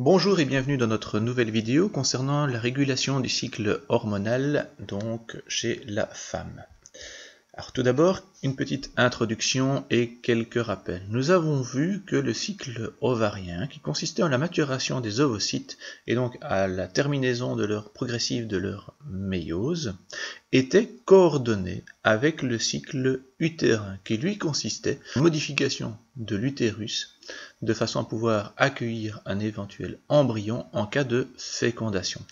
Bonjour et bienvenue dans notre nouvelle vidéo concernant la régulation du cycle hormonal donc chez la femme. Alors tout d'abord, une petite introduction et quelques rappels. Nous avons vu que le cycle ovarien, qui consistait en la maturation des ovocytes et donc à la terminaison progressive de leur méiose, était coordonné avec le cycle utérin, qui lui consistait en modification de l'utérus de façon à pouvoir accueillir un éventuel embryon en cas de fécondation.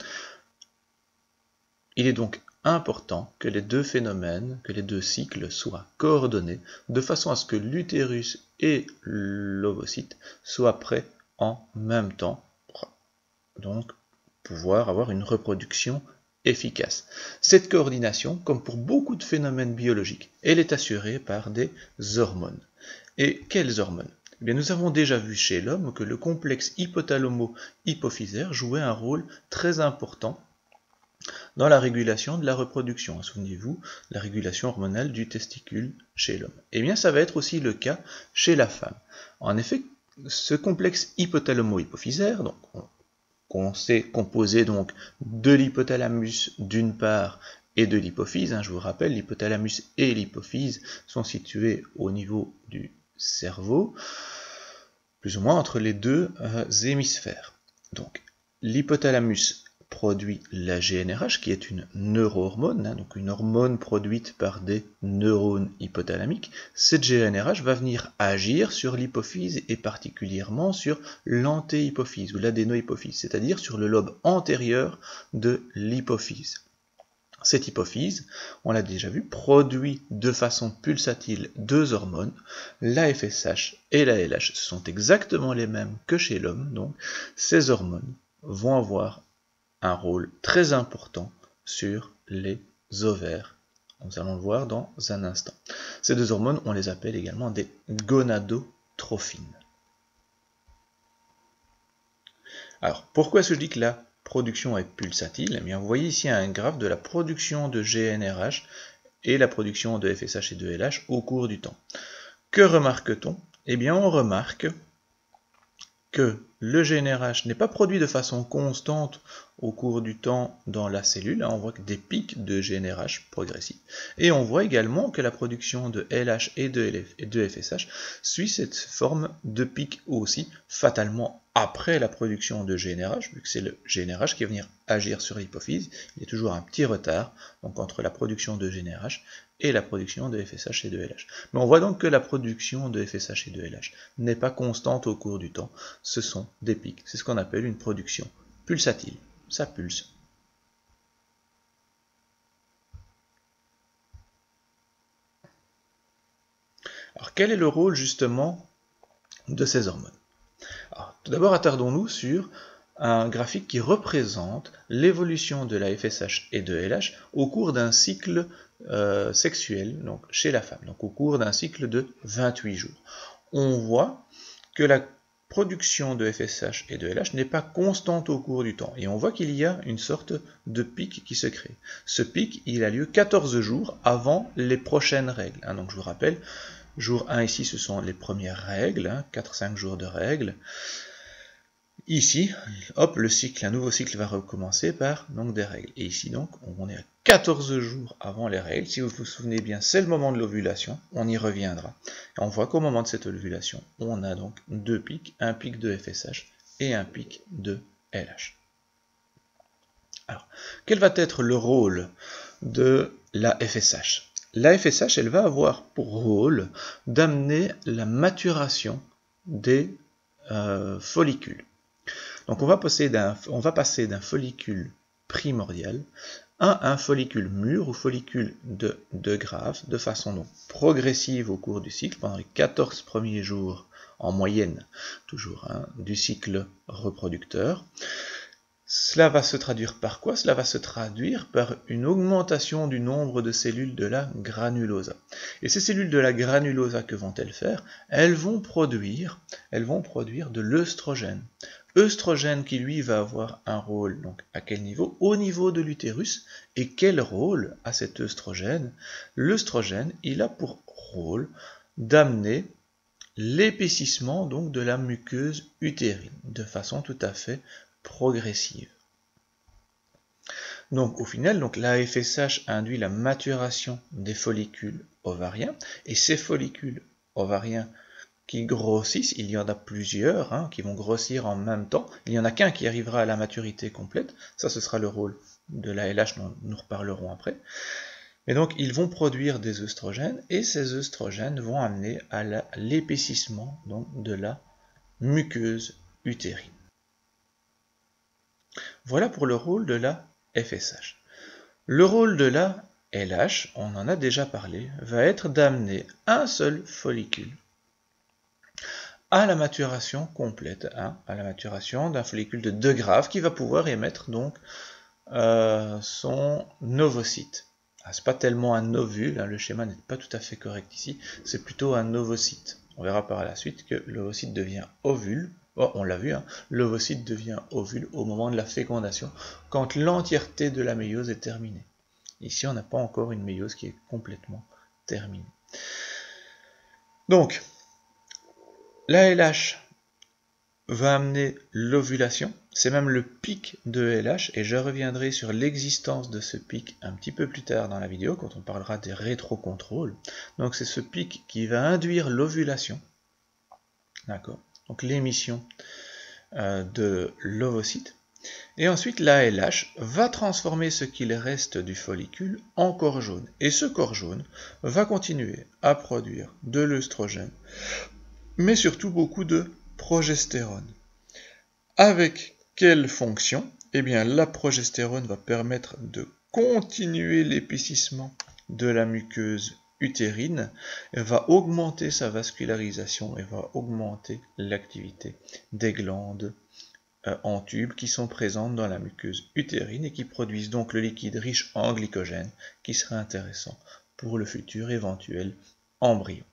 Il est donc important que les deux phénomènes, que les deux cycles soient coordonnés de façon à ce que l'utérus et l'ovocyte soient prêts en même temps, donc pouvoir avoir une reproduction efficace. Cette coordination, comme pour beaucoup de phénomènes biologiques, elle est assurée par des hormones. Et quelles hormones ? Eh bien, nous avons déjà vu chez l'homme que le complexe hypothalamo-hypophysaire jouait un rôle très important dans la régulation de la reproduction. Souvenez-vous, la régulation hormonale du testicule chez l'homme. Eh bien, ça va être aussi le cas chez la femme. En effet, ce complexe hypothalamo-hypophysaire, donc c'est composé donc de l'hypothalamus d'une part et de l'hypophyse. Je vous rappelle, l'hypothalamus et l'hypophyse sont situés au niveau du cerveau, plus ou moins entre les deux hémisphères. Donc, l'hypothalamus produit la GnRH, qui est une neurohormone, donc une hormone produite par des neurones hypothalamiques. Cette GnRH va venir agir sur l'hypophyse et particulièrement sur l'antéhypophyse ou l'adénohypophyse, c'est-à-dire sur le lobe antérieur de l'hypophyse. Cette hypophyse, on l'a déjà vu, produit de façon pulsatile deux hormones, la FSH et la LH. Ce sont exactement les mêmes que chez l'homme, donc ces hormones vont avoir un rôle très important sur les ovaires. Nous allons le voir dans un instant. Ces deux hormones, on les appelle également des gonadotrophines. Alors, pourquoi est-ce que je dis que la production est pulsatile? Eh bien, vous voyez ici un graphe de la production de GnRH et la production de FSH et de LH au cours du temps. Que remarque-t-on? Eh bien, on remarque que le GnRH n'est pas produit de façon constante au cours du temps dans la cellule. On voit des pics de GnRH progressifs. Et on voit également que la production de LH et de FSH suit cette forme de pic aussi, fatalement après la production de GnRH, vu que c'est le GnRH qui va venir agir sur l'hypophyse. Il y a toujours un petit retard donc, entre la production de GnRH et la production de FSH et de LH. Mais on voit donc que la production de FSH et de LH n'est pas constante au cours du temps, ce sont des pics. C'est ce qu'on appelle une production pulsatile. Ça pulse. Alors quel est le rôle justement de ces hormones? Alors, tout d'abord, attardons-nous sur un graphique qui représente l'évolution de la FSH et de LH au cours d'un cycle sexuel, donc chez la femme, donc au cours d'un cycle de 28 jours. On voit que la production de FSH et de LH n'est pas constante au cours du temps, et on voit qu'il y a une sorte de pic qui se crée. Ce pic, il a lieu 14 jours avant les prochaines règles. Donc je vous rappelle, jour 1 ici, ce sont les premières règles, 4-5 jours de règles. Ici, hop, un nouveau cycle va recommencer par donc, des règles. Et ici, donc, on est à 14 jours avant les règles. Si vous vous souvenez bien, c'est le moment de l'ovulation. On y reviendra. Et on voit qu'au moment de cette ovulation, on a donc deux pics, un pic de FSH et un pic de LH. Alors, quel va être le rôle de la FSH? La FSH, elle va avoir pour rôle d'amener la maturation des follicules. Donc on va passer d'un follicule primordial à un follicule mûr ou follicule de Graaf de façon donc progressive au cours du cycle, pendant les 14 premiers jours en moyenne, toujours du cycle reproducteur. Cela va se traduire par quoi? Cela va se traduire par une augmentation du nombre de cellules de la granulosa. Et ces cellules de la granulosa, que vont-elles faire? Elles vont produire de l'œstrogène. Œstrogène qui lui va avoir un rôle, donc à quel niveau? Au niveau de l'utérus. Et quel rôle a cet œstrogène? L'œstrogène, il a pour rôle d'amener l'épaississement donc de la muqueuse utérine de façon tout à fait progressive. Donc au final, la FSH induit la maturation des follicules ovariens, et ces follicules ovariens qui grossissent, il y en a plusieurs qui vont grossir en même temps, il n'y en a qu'un qui arrivera à la maturité complète, ça ce sera le rôle de la LH dont nous reparlerons après. Et donc ils vont produire des œstrogènes, et ces œstrogènes vont amener à l'épaississement de la muqueuse utérine. Voilà pour le rôle de la FSH. Le rôle de la LH, on en a déjà parlé, va être d'amener un seul follicule à la maturation complète, à la maturation d'un follicule de 2 graves qui va pouvoir émettre donc son ovocyte. C'est pas tellement un ovule, le schéma n'est pas tout à fait correct ici, c'est plutôt un ovocyte. On verra par la suite que l'ovocyte devient ovule. On l'a vu, l'ovocyte devient ovule au moment de la fécondation, quand l'entièreté de la méiose est terminée. Ici, on n'a pas encore une méiose qui est complètement terminée. Donc, la LH va amener l'ovulation, c'est même le pic de LH, et je reviendrai sur l'existence de ce pic un petit peu plus tard dans la vidéo, quand on parlera des rétrocontrôles. Donc c'est ce pic qui va induire l'ovulation, d'accord, donc l'émission de l'ovocyte, et ensuite la LH va transformer ce qu'il reste du follicule en corps jaune, et ce corps jaune va continuer à produire de l'œstrogène, mais surtout beaucoup de progestérone. Avec quelle fonction? Eh bien, la progestérone va permettre de continuer l'épaississement de la muqueuse utérine, elle va augmenter sa vascularisation et va augmenter l'activité des glandes en tube qui sont présentes dans la muqueuse utérine et qui produisent donc le liquide riche en glycogène qui sera intéressant pour le futur éventuel embryon.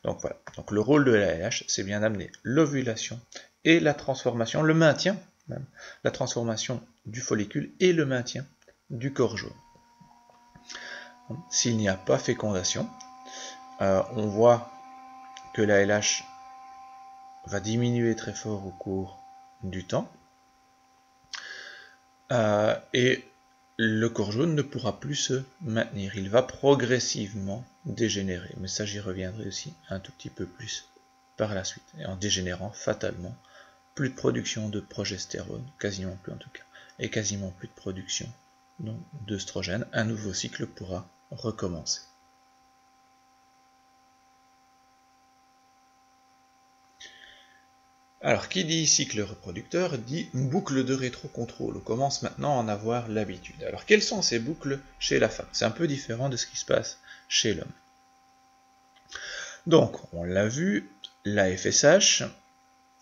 Donc voilà, donc le rôle de la LH, c'est bien d'amener l'ovulation et la transformation, le maintien, même, la transformation du follicule et le maintien du corps jaune. S'il n'y a pas fécondation, on voit que la LH va diminuer très fort au cours du temps, et le corps jaune ne pourra plus se maintenir, il va progressivement dégénérer, mais ça j'y reviendrai aussi un tout petit peu plus par la suite, et en dégénérant fatalement, plus de production de progestérone, quasiment plus en tout cas, et quasiment plus de production d'œstrogène, un nouveau cycle pourra recommencer. Alors, qui dit cycle reproducteur dit boucle de rétrocontrôle. On commence maintenant à en avoir l'habitude. Alors, quelles sont ces boucles chez la femme? C'est un peu différent de ce qui se passe chez l'homme. Donc, on l'a vu, la FSH,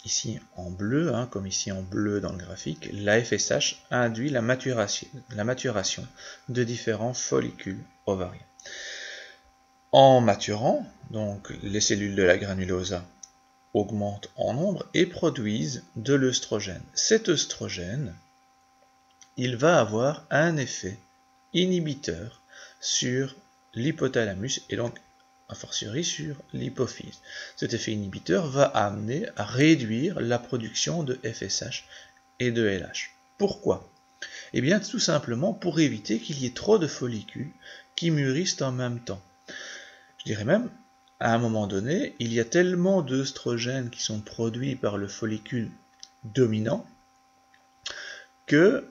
ici en bleu, comme ici en bleu dans le graphique, la FSH induit la maturation de différents follicules ovariens. En maturant, donc les cellules de la granulosa augmentent en nombre et produisent de l'œstrogène. Cet œstrogène, il va avoir un effet inhibiteur sur l'hypothalamus et donc a fortiori sur l'hypophyse. Cet effet inhibiteur va amener à réduire la production de FSH et de LH. Pourquoi? Eh bien tout simplement pour éviter qu'il y ait trop de follicules qui mûrissent en même temps. Je dirais même, à un moment donné, il y a tellement d'œstrogènes qui sont produits par le follicule dominant que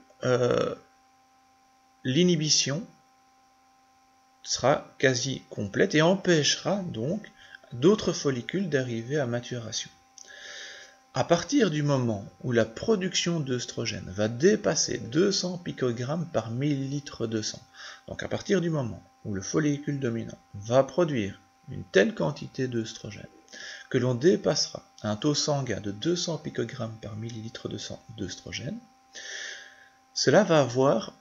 l'inhibition sera quasi complète et empêchera donc d'autres follicules d'arriver à maturation. À partir du moment où la production d'œstrogène va dépasser 200 picogrammes par millilitre de sang, donc à partir du moment où le follicule dominant va produire une telle quantité d'œstrogène que l'on dépassera un taux sanguin de 200 picogrammes par millilitre de sang d'œstrogène, cela va avoir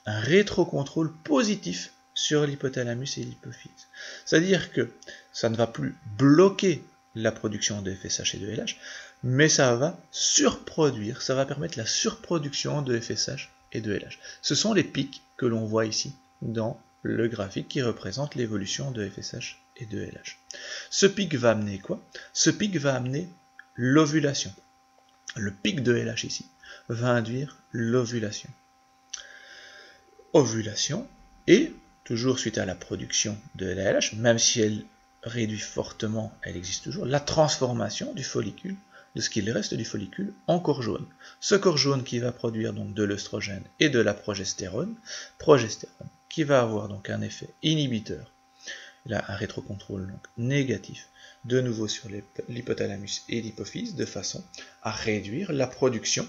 un rétrocontrôle positif sur l'hypothalamus et l'hypophyse. C'est-à-dire que ça ne va plus bloquer la production de FSH et de LH, mais ça va surproduire, ça va permettre la surproduction de FSH et de LH. Ce sont les pics que l'on voit ici dans le graphique qui représente l'évolution de FSH et de LH. Ce pic va amener quoi? Ce pic va amener l'ovulation. Le pic de LH ici va induire l'ovulation. Ovulation et, toujours suite à la production de LH, même si elle réduit fortement, elle existe toujours, la transformation du follicule, de ce qu'il reste du follicule, en corps jaune. Ce corps jaune qui va produire donc de l'œstrogène et de la progestérone qui va avoir donc un effet inhibiteur, là un rétrocontrôle donc négatif, de nouveau sur l'hypothalamus et l'hypophyse, de façon à réduire la production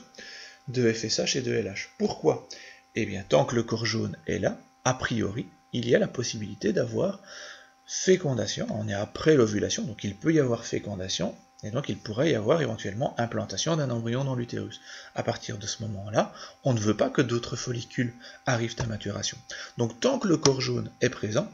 de FSH et de LH. Pourquoi? Eh bien, tant que le corps jaune est là, a priori, il y a la possibilité d'avoir fécondation. On est après l'ovulation, donc il peut y avoir fécondation, et donc il pourrait y avoir éventuellement implantation d'un embryon dans l'utérus. À partir de ce moment-là, on ne veut pas que d'autres follicules arrivent à maturation. Donc tant que le corps jaune est présent,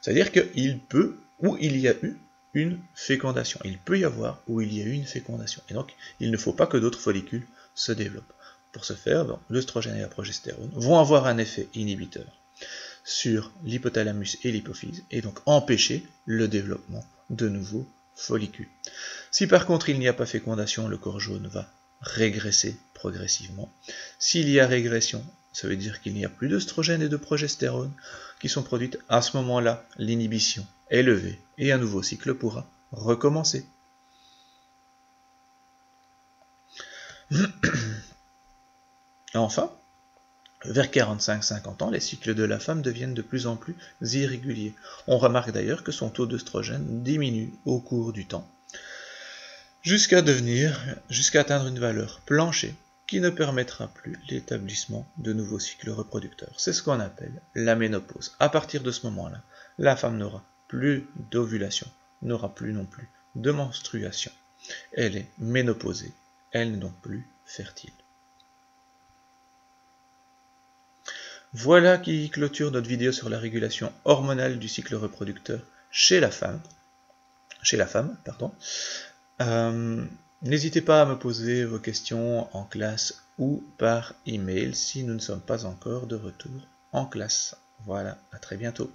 c'est-à-dire qu'il peut, ou il y a eu, une fécondation. Il peut y avoir ou il y a eu une fécondation. Et donc, il ne faut pas que d'autres follicules se développent. Pour ce faire, l'œstrogène et la progestérone vont avoir un effet inhibiteur sur l'hypothalamus et l'hypophyse, et donc empêcher le développement de nouveaux follicules. Si par contre il n'y a pas fécondation, le corps jaune va régresser progressivement. S'il y a régression, ça veut dire qu'il n'y a plus d'œstrogène et de progestérone qui sont produites. À ce moment-là, l'inhibition est levée et un nouveau cycle pourra recommencer. Enfin, vers 45-50 ans, les cycles de la femme deviennent de plus en plus irréguliers. On remarque d'ailleurs que son taux d'œstrogène diminue au cours du temps, jusqu'à atteindre une valeur plancher qui ne permettra plus l'établissement de nouveaux cycles reproducteurs. C'est ce qu'on appelle la ménopause. À partir de ce moment-là, la femme n'aura plus d'ovulation, n'aura plus non plus de menstruation. Elle est ménopausée, elle n'est donc plus fertile. Voilà qui clôture notre vidéo sur la régulation hormonale du cycle reproducteur chez la femme. N'hésitez pas à me poser vos questions en classe ou par email si nous ne sommes pas encore de retour en classe. Voilà, à très bientôt.